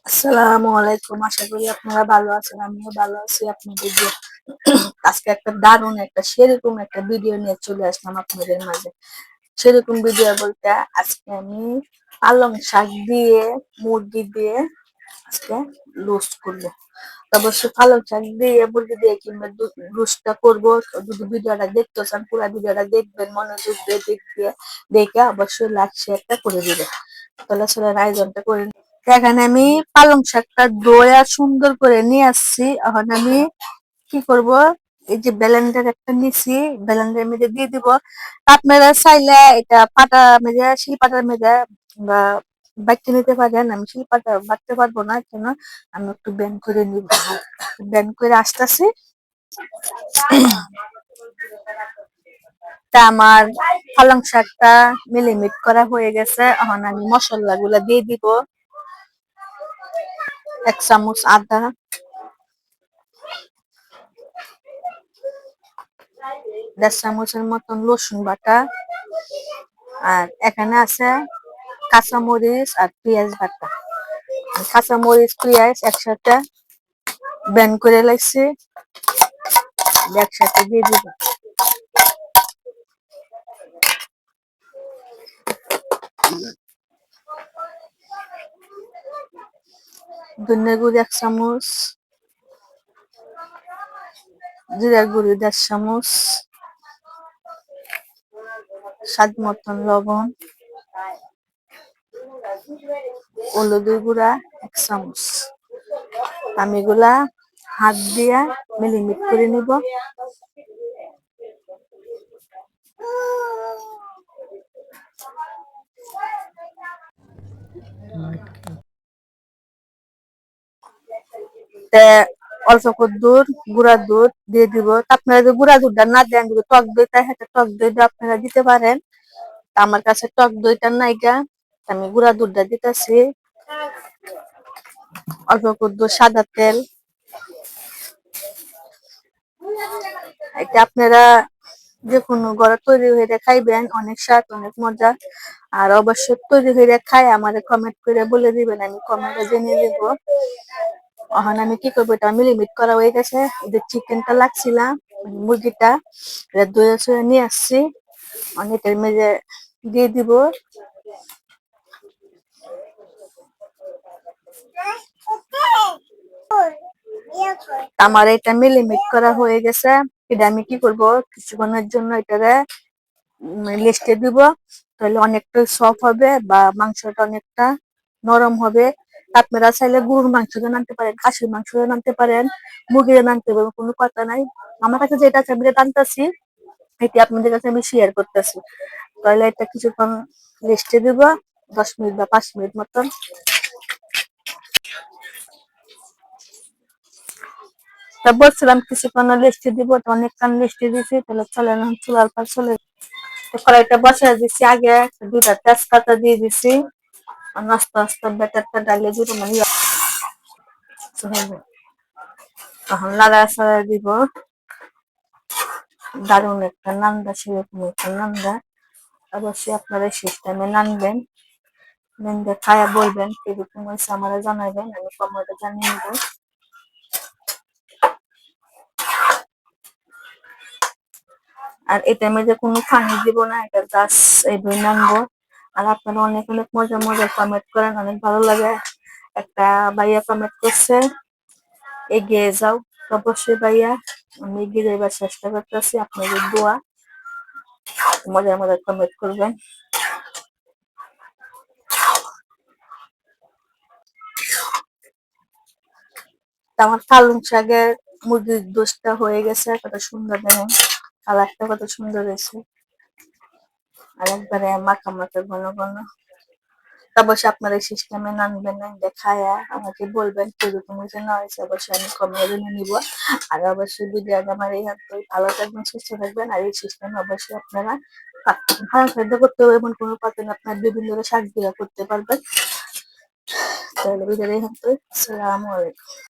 আসসালামু আলাইকুম। আশা করি আপনারা ভালো আছেন। আমিও ভালো আছি। আপনাদের যে আজকে একটা দারুণ সেরকম একটা ভিডিও নিয়ে চলে আসলাম আপনাদের মাঝে। সেরকম ভিডিও বলতে আজকে আমি পালং শাক দিয়ে মুরগি দিয়ে আজকে রোস্ট করবো। অবশ্যই পালং শাক দিয়ে মুরগি দিয়ে কিংবা রোস্টটা করবো। যদি ভিডিওটা দেখতে চান পুরো ভিডিওটা দেখবেন, মনোযোগ দিয়ে দেখে অবশ্যই লাইক শেয়ারটা করে দিবেন। তাহলে আসলে আয়োজনটা করে এখানে আমি পালং শাকটা ধোয়া সুন্দর করে নিয়ে আসছি। এখন আমি কি করব, এই যে ব্লেন্ডার একটা নিছি, ব্লেন্ডারের মধ্যে দিয়ে দিব। আপনারা চাইলে এটা পাটা মেজে শিলপাটার মেজে বা বাটতে নিতে পারেন। আমি শিলপাটা বাটতে পারবো না, কেন আমি একটু ব্যান্ড করে নিব। ব্যান্ড করে আসতেছি। তা আমার পালং শাকটা মিলিমিট করা হয়ে গেছে। এখন আমি মশলা গুলা দিয়ে দিব। 1 চামচ আদা, 1.5 চামচের মতন রসুন বাটা, আর এখানে আছে কাঁচামরিচ আর পেঁয়াজ বাটা। কাঁচামরিচ পেঁয়াজ একসাথে ব্লেন্ড করে লাগছে, একসাথে দিয়ে দিব। ধনিয়া গুঁড়ি 1 চামচ, জিরা গুঁড়ি 1.5 চামচ, স্বাদ মতন লবণ, হলুদের গুঁড়া 1 চামচ। আমি এগুলা হাত দিয়া মিলিমিট করে নিব। অল্প করে দুধ, গুঁড়া দুধ দিয়ে দিব। আপনারা যদি গুঁড়া দুধটা না দেন, যদি টক দইটা হাতে টক দইটা আপনারা দিতে পারেন। আমার কাছে টক দইটা নাইগা, আমি গুঁড়া দুধটা দিতেছি। অল্প করে দুধ, সাদা তেল। এটা আপনারা যে কোনো ঘরে তৈরি হয়ে খাইবেন, অনেক স্বাদ, অনেক মজা। আর অবশ্যই তৈরি হয়ে খাই আমারে কমেন্ট করে বলে দিবেন, আমি কমেন্টে জেনে দিব। এখন আমি কি করবো, এটা মিলিমিট করা হয়ে গেছে। যে চিকেনটা লাগছিলাম, মুরগিটা ধুয়ে ছুয়ে নিয়ে আসছি, অনেকের মেঝে দিয়ে দিব। আমার এটা মিলিমিট করা হয়ে গেছে। এটা আমি কি করব, কিছুক্ষণের জন্য এটারে রেস্টে দিব। তাহলে অনেকটা সফট হবে বা মাংসটা অনেকটা নরম হবে। আপনারা চাইলে গরুর মাংস দিয়ে নানতে পারেন, খাসির মাংস দিয়ে নানতে পারেন, মুরগি দিয়ে নানতে পারেন, কোনো কথা নাই। আমার কাছে যেটা আছে আমি টানতেছি, এটি আপনাদের কাছে আমি শেয়ার করতেছি। তাহলে এটা কিছুক্ষণ রেস্টে দিব, 10 মিনিট বা 5 মিনিট মতন। তা বলছিলাম কিছুক্ষণ রেস্টে দিব, অনেকক্ষণ রেস্টে দিয়েছি। তাহলে চলে না, চুলার পর চলে কড়াইটা বসায় দিচ্ছি। আগে 2টা তেজপাতা দিয়ে দিছি। আস্তে আস্তে ব্যাটারটা ডালে দিব, মানে তখন নাড়াচাড়া দিব। দারুণ একটা নান্দা, সেরকম একটা নান্দা। অবশ্যই আপনারা সিস্টেমে নানবেন, নানবে খায়া বলবেন কিরকম হয়েছে, আমারা জানাবেন, আমি কমেন্টে জানিয়ে দেবো। আর এটার মধ্যে কোনো পানি দিব না, এটা জাস্ট এইভাবে নানবো। আর আপনারা অনেক অনেক মজা মজা কমেন্ট করেন, অনেক ভালো লাগে। একটা ভাইয়া কমেন্ট করছে, এগিয়ে যাও। অবশ্যই ভাইয়া, আমি এগিয়ে যাইবার চেষ্টা করতেছি। আপনাদের দোয়া, মজার মজার কমেন্ট করবেন। আমার পালং শাকের মুরগির দোষটা হয়ে গেছে, কত সুন্দর দেখেন, কালারটা কত সুন্দর হয়েছে। আর একবারে মাখা মাখা ঘন ঘন। অবশ্যই আপনারা এই সিস্টেমে নানবেন, না দেখায়া আমাকে বলবেন কিরকম হয়েছে না হয়েছে। অবশ্যই আমি কমিয়ে জেনে নিব। আর অবশ্যই ভিডিওটা আমার এই হাত ভালো থাকবেন, সুস্থ থাকবেন। আর এই সিস্টেমে অবশ্যই আপনারা ভালো খাদ্য করতে হবে, এমন কোনো কথা না, আপনার বিভিন্ন শাক দিয়ে করতে পারবেন। তাহলে ভিডিওটা এই হাত। আসসালামু আলাইকুম।